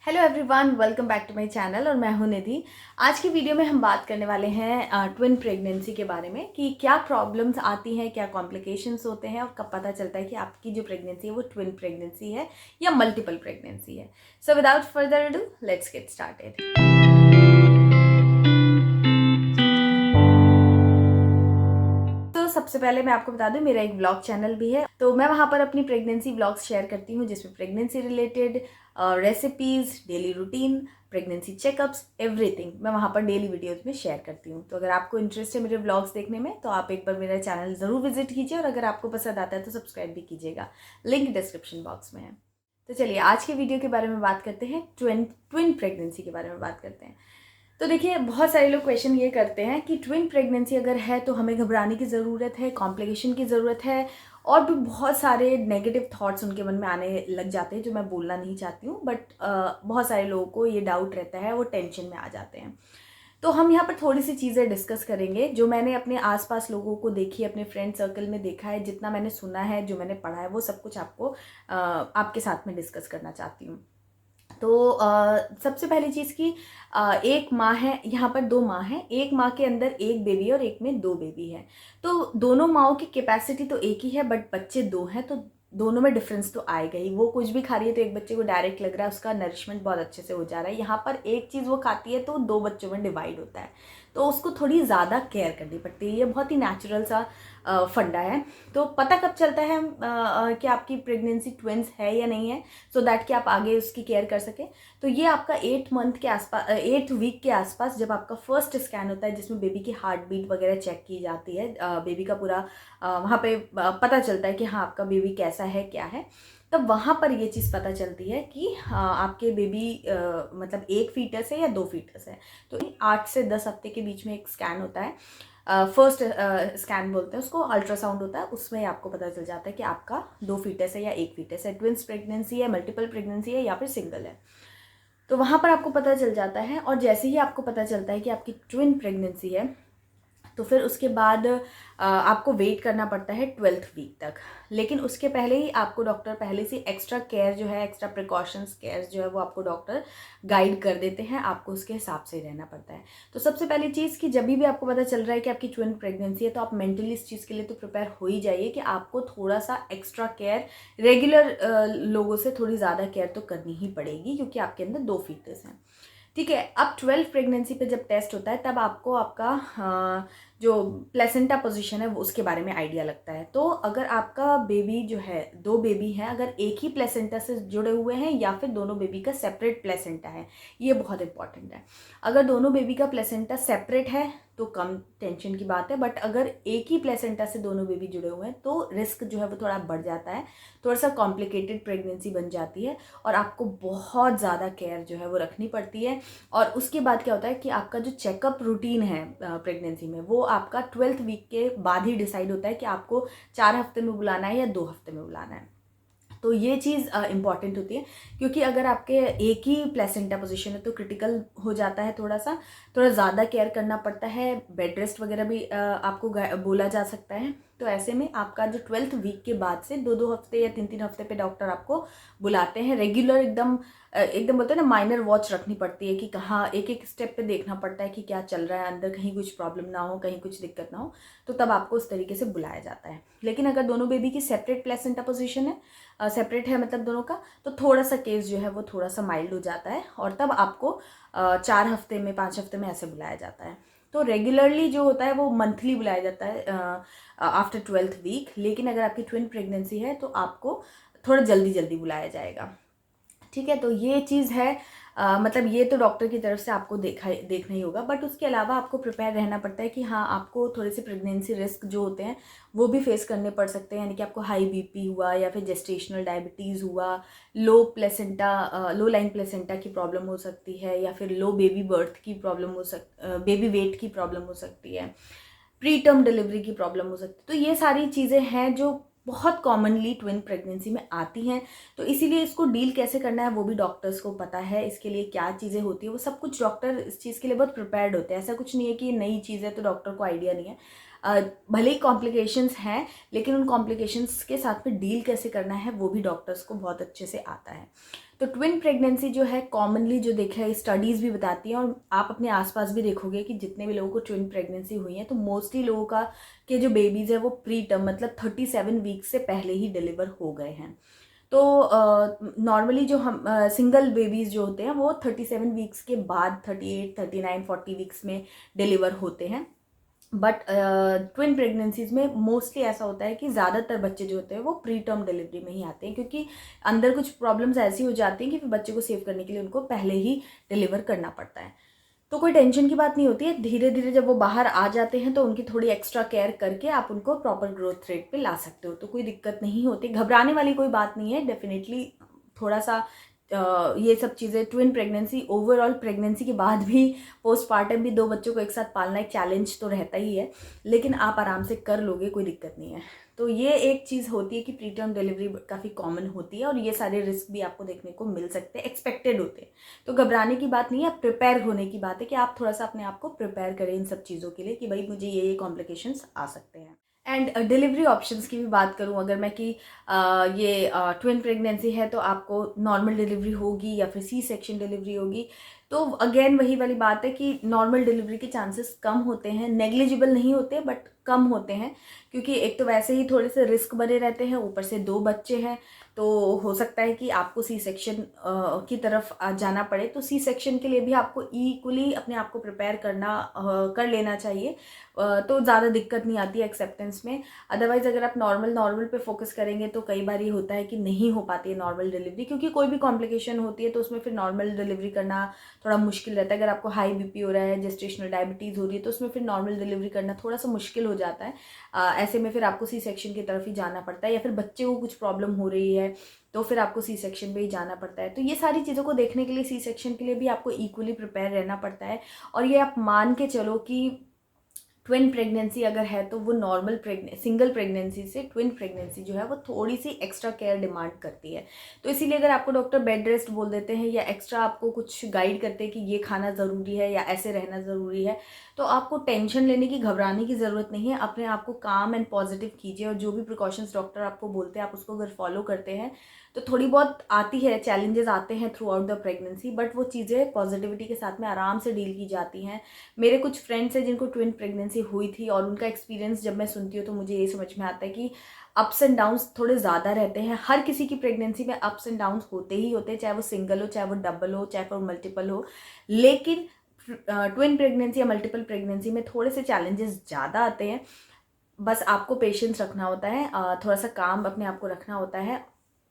Hello everyone, welcome back to my channel और मैं हूं निधि। आज की वीडियो में हम बात करने वाले हैं ट्विन प्रेगनेंसी के बारे में कि क्या प्रॉब्लम्स आती हैं, क्या कॉम्प्लिकेशंस होते हैं और कब पता चलता है कि आपकी जो प्रेगनेंसी है वो ट्विन प्रेगनेंसी है या मल्टीपल प्रेगनेंसी है। So without further ado let's get started. तो सबसे पहले मैं आपको बता दूं, मेरा एक व्लॉग चैनल भी है, तो मैं वहाँ पर अपनी प्रेगनेंसी व्लॉग्स शेयर करती हूँ जिसमें pregnancy related recipes, daily routine, pregnancy checkups, everything मैं वहाँ पर डेली वीडियोज़ में शेयर करती हूँ। तो अगर आपको इंटरेस्ट है मेरे व्लॉग्स देखने में तो आप एक बार मेरा चैनल ज़रूर विजिट कीजिए और अगर आपको पसंद आता है तो सब्सक्राइब भी कीजिएगा, लिंक डिस्क्रिप्शन बॉक्स में है। तो चलिए आज के वीडियो के बारे में बात करते हैं, ट्विन प्रेगनेंसी के बारे में बात करते हैं। तो देखिए, बहुत सारे लोग क्वेश्चन ये करते हैं कि ट्विन प्रेगनेंसी अगर है तो हमें घबराने की ज़रूरत है, कॉम्प्लिकेशन की ज़रूरत है, और भी बहुत सारे नेगेटिव थॉट्स उनके मन में आने लग जाते हैं जो मैं बोलना नहीं चाहती हूँ, बट बहुत सारे लोगों को ये डाउट रहता है, वो टेंशन में आ जाते हैं। तो हम यहाँ पर थोड़ी सी चीज़ें डिस्कस करेंगे जो मैंने अपने आसपास लोगों को देखी, अपने फ्रेंड सर्कल में देखा है, जितना मैंने सुना है, जो मैंने पढ़ा है, वो सब कुछ आपको आपके साथ में डिस्कस करना चाहती हूँ। तो सबसे पहली चीज़ कि एक माँ है, यहाँ पर दो माँ हैं, एक माँ के अंदर एक बेबी है और एक में दो बेबी है। तो दोनों माँओं की कैपेसिटी तो एक ही है, बट बच्चे दो हैं तो दोनों में डिफरेंस तो आएगा ही। वो कुछ भी खा रही है तो एक बच्चे को डायरेक्ट लग रहा है उसका नरिशमेंट बहुत अच्छे से हो जा रहा है, यहाँ पर एक चीज़ वो खाती है तो दो बच्चों में डिवाइड होता है, तो उसको थोड़ी ज़्यादा केयर करनी पड़ती है। ये बहुत ही नेचुरल सा फंडा है। तो पता कब चलता है कि आपकी प्रेगनेंसी ट्विंस है या नहीं है, सो दैट कि आप आगे उसकी केयर कर सकें। तो ये आपका 8 मंथ के आसपास, 8 वीक के आसपास जब आपका फर्स्ट स्कैन होता है जिसमें बेबी की हार्ट बीट वगैरह चेक की जाती है, बेबी का पूरा वहाँ पे पता चलता है कि हाँ आपका बेबी कैसा है, क्या है। तब वहाँ पर ये चीज़ पता चलती है कि आपके बेबी मतलब एक फीटस है या दो फीटस है। तो 8 से 10 हफ्ते के बीच में एक स्कैन होता है, फर्स्ट स्कैन बोलते हैं उसको, अल्ट्रासाउंड होता है, उसमें आपको पता चल जाता है कि आपका दो फीटस है या एक फीटस है, ट्विंस प्रेगनेंसी है, मल्टीपल प्रेगनेंसी है या फिर सिंगल है। तो वहाँ पर आपको पता चल जाता है, और जैसे ही आपको पता चलता है कि आपकी ट्विन प्रेगनेंसी है तो फिर उसके बाद आपको वेट करना पड़ता है 12th वीक तक। लेकिन उसके पहले ही आपको डॉक्टर पहले से एक्स्ट्रा केयर जो है, एक्स्ट्रा प्रिकॉशंस केयर जो है वो आपको डॉक्टर गाइड कर देते हैं, आपको उसके हिसाब से रहना पड़ता है। तो सबसे पहली चीज़ कि जब भी आपको पता चल रहा है कि आपकी ट्विन प्रेगनेंसी है तो आप मेंटली इस चीज़ के लिए तो प्रिपेयर हो ही जाइए कि आपको थोड़ा सा एक्स्ट्रा केयर रेगुलर लोगों से थोड़ी ज़्यादा केयर तो करनी ही पड़ेगी, क्योंकि आपके अंदर दो फीटस हैं। ठीक है, अब 12 प्रेगनेंसी पे जब टेस्ट होता है तब आपको आपका जो प्लेसेंटा पोजीशन है वो उसके बारे में आइडिया लगता है। तो अगर आपका बेबी जो है, दो बेबी हैं, अगर एक ही प्लेसेंटा से जुड़े हुए हैं या फिर दोनों बेबी का सेपरेट प्लेसेंटा है, ये बहुत इंपॉर्टेंट है। अगर दोनों बेबी का प्लेसेंटा सेपरेट है तो कम टेंशन की बात है, बट अगर एक ही प्लेसेंटा से दोनों बेबी जुड़े हुए हैं तो रिस्क जो है वो थोड़ा बढ़ जाता है, थोड़ा सा कॉम्प्लिकेटेड प्रेगनेंसी बन जाती है और आपको बहुत ज़्यादा केयर जो है वो रखनी पड़ती है। और उसके बाद क्या होता है कि आपका जो चेकअप रूटीन है प्रेगनेंसी में, वो आपका 12th वीक के बाद ही डिसाइड होता है कि आपको 4 हफ्ते में बुलाना है या 2 हफ्ते में बुलाना है। तो ये चीज़ इंपॉर्टेंट होती है, क्योंकि अगर आपके एक ही प्लेसेंटा पोजीशन है तो क्रिटिकल हो जाता है, थोड़ा ज़्यादा केयर करना पड़ता है, बेड रेस्ट वगैरह भी आपको बोला जा सकता है। तो ऐसे में आपका जो 12th वीक के बाद से 2-2 हफ्ते या 3-3 हफ्ते पे डॉक्टर आपको बुलाते हैं रेगुलर, एकदम बोलते हैं ना, माइनर वॉच रखनी पड़ती है कि कहाँ एक एक स्टेप पे देखना पड़ता है कि क्या चल रहा है अंदर, कहीं कुछ प्रॉब्लम ना हो, कहीं कुछ दिक्कत ना हो, तो तब आपको उस तरीके से बुलाया जाता है। लेकिन अगर दोनों बेबी की सेपरेट प्लेसेंटा पोजीशन है, सेपरेट है मतलब दोनों का, तो थोड़ा सा केस जो है वो थोड़ा सा माइल्ड हो जाता है और तब आपको 4 हफ्ते में, 5 हफ्ते में ऐसे बुलाया जाता है। तो रेगुलरली जो होता है वो मंथली बुलाया जाता है आफ्टर 12th वीक। लेकिन अगर आपकी ट्विन प्रेगनेंसी है तो आपको थोड़ा जल्दी जल्दी बुलाया जाएगा। ठीक है, तो ये चीज़ है, मतलब ये तो डॉक्टर की तरफ से आपको देखना ही होगा, बट उसके अलावा आपको प्रिपेयर रहना पड़ता है कि हाँ आपको थोड़े से प्रेगनेंसी रिस्क जो होते हैं वो भी फेस करने पड़ सकते हैं। यानी कि आपको हाई बीपी हुआ या फिर जेस्टेशनल डायबिटीज़ हुआ, लो लाइन प्लेसेंटा की प्रॉब्लम हो सकती है, या फिर लो बेबी बर्थ की प्रॉब्लम बेबी वेट की प्रॉब्लम हो सकती है, प्री टर्म डिलीवरी की प्रॉब्लम हो सकती है। तो ये सारी चीज़ें हैं जो बहुत कॉमनली ट्विन प्रेगनेंसी में आती हैं। तो इसीलिए इसको डील कैसे करना है वो भी डॉक्टर्स को पता है, इसके लिए क्या चीज़ें होती है वो सब कुछ डॉक्टर इस चीज़ के लिए बहुत प्रिपेयर्ड होते हैं। ऐसा कुछ नहीं है कि नई चीज़ है तो डॉक्टर को आइडिया नहीं है। भले ही कॉम्प्लिकेशंस हैं, लेकिन उन कॉम्प्लिकेशंस के साथ में डील कैसे करना है वो भी डॉक्टर्स को बहुत अच्छे से आता है। तो तो ट्विन प्रेगनेंसी जो है कॉमनली जो देखा है स्टडीज़ भी बताती हैं, और आप अपने आसपास भी देखोगे कि जितने भी लोगों को ट्विन प्रेगनेंसी हुई है तो मोस्टली लोगों का के जो बेबीज़ है वो प्री टर्म मतलब 37 वीक्स से पहले ही डिलीवर हो गए हैं। तो नॉर्मली जो हम सिंगल बेबीज़ जो होते हैं वो 37 वीक्स के बाद 38, 39, 40 वीक्स में डिलीवर होते हैं। बट ट्विन प्रेगनेंसीज में मोस्टली ऐसा होता है कि ज़्यादातर बच्चे जो होते हैं वो प्री टर्म डिलीवरी में ही आते हैं, क्योंकि अंदर कुछ प्रॉब्लम्स ऐसी हो जाती हैं कि फिर बच्चे को सेव करने के लिए उनको पहले ही डिलीवर करना पड़ता है। तो कोई टेंशन की बात नहीं होती है, धीरे धीरे जब वो बाहर आ जाते हैं तो उनकी थोड़ी एक्स्ट्रा केयर करके आप उनको प्रॉपर ग्रोथ रेट पे ला सकते हो, तो कोई दिक्कत नहीं होती, घबराने वाली कोई बात नहीं है। डेफिनेटली थोड़ा सा ये सब चीज़ें ट्विन प्रेगनेंसी, ओवरऑल प्रेगनेंसी के बाद भी पोस्टपार्टम भी 2 बच्चों को एक साथ पालना एक चैलेंज तो रहता ही है, लेकिन आप आराम से कर लोगे, कोई दिक्कत नहीं है। तो ये एक चीज़ होती है कि प्री टर्म डिलीवरी काफ़ी कॉमन होती है और ये सारे रिस्क भी आपको देखने को मिल सकते हैं, एक्सपेक्टेड होते हैं। तो घबराने की बात नहीं है, प्रिपेयर होने की बात है कि आप थोड़ा सा अपने आप को प्रिपेयर करें इन सब चीज़ों के लिए कि भाई मुझे ये कॉम्प्लिकेशंस आ सकते हैं। एंड डिलीवरी ऑप्शंस की भी बात करूं अगर मैं कि ये ट्विन प्रेगनेंसी है तो आपको नॉर्मल डिलीवरी होगी या फिर सी सेक्शन डिलीवरी होगी, तो अगेन वही वाली बात है कि नॉर्मल डिलीवरी के चांसेस कम होते हैं, नेग्लिजिबल नहीं होते बट कम होते हैं, क्योंकि एक तो वैसे ही थोड़े से रिस्क बने रहते हैं, ऊपर से 2 बच्चे हैं, तो हो सकता है कि आपको सी सेक्शन की तरफ जाना पड़े। तो सी सेक्शन के लिए भी आपको इक्वली अपने आप को प्रिपेयर कर लेना चाहिए, तो ज़्यादा दिक्कत नहीं आती है एक्सेप्टेंस में। अदरवाइज़ अगर आप नॉर्मल पे फोकस करेंगे तो कई बार ये होता है कि नहीं हो पाती है नॉर्मल डिलीवरी, क्योंकि कोई भी कॉम्प्लिकेशन होती है तो उसमें फिर नॉर्मल डिलीवरी करना थोड़ा मुश्किल रहता है। अगर आपको हाई बीपी हो रहा है, जेस्टेशनल डायबिटीज़ हो रही है, तो उसमें फिर नॉर्मल डिलीवरी करना थोड़ा सा मुश्किल हो जाता है। ऐसे में फिर आपको सी सेक्शन की तरफ ही जाना पड़ता है, या फिर बच्चे को कुछ प्रॉब्लम हो रही है तो फिर आपको सी सेक्शन पे ही जाना पड़ता है। तो ये सारी चीज़ों को देखने के लिए सी सेक्शन के लिए भी आपको इक्वली प्रिपेयर रहना पड़ता है। और ये आप मान के चलो कि ट्विन प्रेगनेंसी अगर है तो वो नॉर्मल सिंगल प्रेगनेंसी से ट्विन प्रेगनेंसी जो है वो थोड़ी सी एक्स्ट्रा केयर डिमांड करती है। तो इसीलिए अगर आपको डॉक्टर बेड रेस्ट बोल देते हैं या एक्स्ट्रा आपको कुछ गाइड करते हैं कि ये खाना ज़रूरी है या ऐसे रहना ज़रूरी है, तो आपको टेंशन लेने की, घबराने की ज़रूरत नहीं है। अपने आप को काम एंड पॉजिटिव कीजिए, और जो भी प्रिकॉशंस डॉक्टर आपको बोलते हैं आप उसको अगर फॉलो करते हैं तो थोड़ी बहुत आती है, चैलेंजेस आते हैं through out the pregnancy, but वो चीज़ें पॉजिटिविटी के साथ में आराम से डील की जाती हैं। मेरे कुछ फ्रेंड्स हैं जिनको ट्विन प्रेगनेंसी हुई थी, और उनका एक्सपीरियंस जब मैं सुनती हूँ तो मुझे ये समझ में आता है कि अप्स एंड डाउन्स थोड़े ज़्यादा रहते हैं। हर किसी की प्रेगनेंसी में अप्स एंड डाउन्स होते ही होते हैं, चाहे वो सिंगल हो, चाहे वो डबल हो, चाहे वो मल्टीपल हो। लेकिन ट्विन प्रेगनेंसी या मल्टीपल प्रेगनेंसी में थोड़े से चैलेंजेस ज़्यादा आते हैं। बस आपको पेशेंस रखना होता है, थोड़ा सा काम अपने आप को रखना होता है।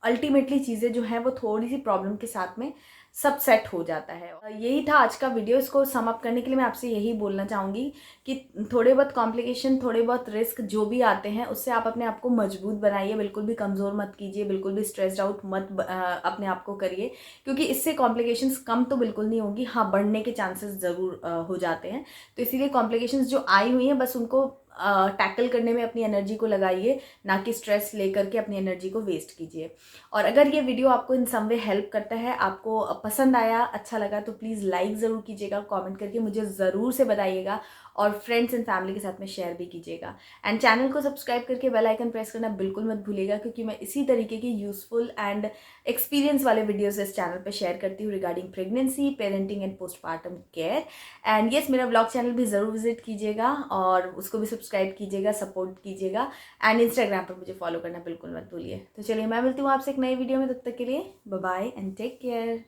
अल्टीमेटली चीज़ें जो हैं वो थोड़ी सी प्रॉब्लम के साथ में सब सेट हो जाता है। यही था आज का वीडियो। इसको सम अप करने के लिए मैं आपसे यही बोलना चाहूँगी कि थोड़े बहुत कॉम्प्लिकेशन, थोड़े बहुत रिस्क जो भी आते हैं उससे आप अपने आप को मजबूत बनाइए, बिल्कुल भी कमज़ोर मत कीजिए, बिल्कुल भी स्ट्रेस्ड आउट मत अपने आप को करिए, क्योंकि इससे कॉम्प्लिकेशंस कम तो बिल्कुल नहीं होगी, हाँ बढ़ने के चांसेस ज़रूर हो जाते हैं। तो इसीलिए कॉम्प्लिकेशंस जो आई हुई हैं बस उनको टैकल करने में अपनी एनर्जी को लगाइए, ना कि स्ट्रेस लेकर के अपनी एनर्जी को वेस्ट कीजिए। और अगर ये वीडियो आपको इन सम वे हेल्प करता है, आपको पसंद आया, अच्छा लगा, तो प्लीज़ लाइक ज़रूर कीजिएगा, कमेंट करके मुझे ज़रूर से बताइएगा, और फ्रेंड्स एंड फैमिली के साथ में शेयर भी कीजिएगा। एंड चैनल को सब्सक्राइब करके बेल आइकन प्रेस करना बिल्कुल मत भूलिएगा, क्योंकि मैं इसी तरीके की यूज़फुल एंड एक्सपीरियंस वाले वीडियोज़ इस चैनल पर शेयर करती हूँ regarding pregnancy, parenting and postpartum care. And yes, मेरा ब्लॉग चैनल भी ज़रूर विजिट कीजिएगा और उसको भी सब्सक्राइब कीजिएगा, सपोर्ट कीजिएगा। एंड इंस्टाग्राम पर मुझे फॉलो करना बिल्कुल मत भूलिए। तो चलिए, मैं मिलती हूँ आपसे एक नई वीडियो में, तब तक के लिए bye bye and take care.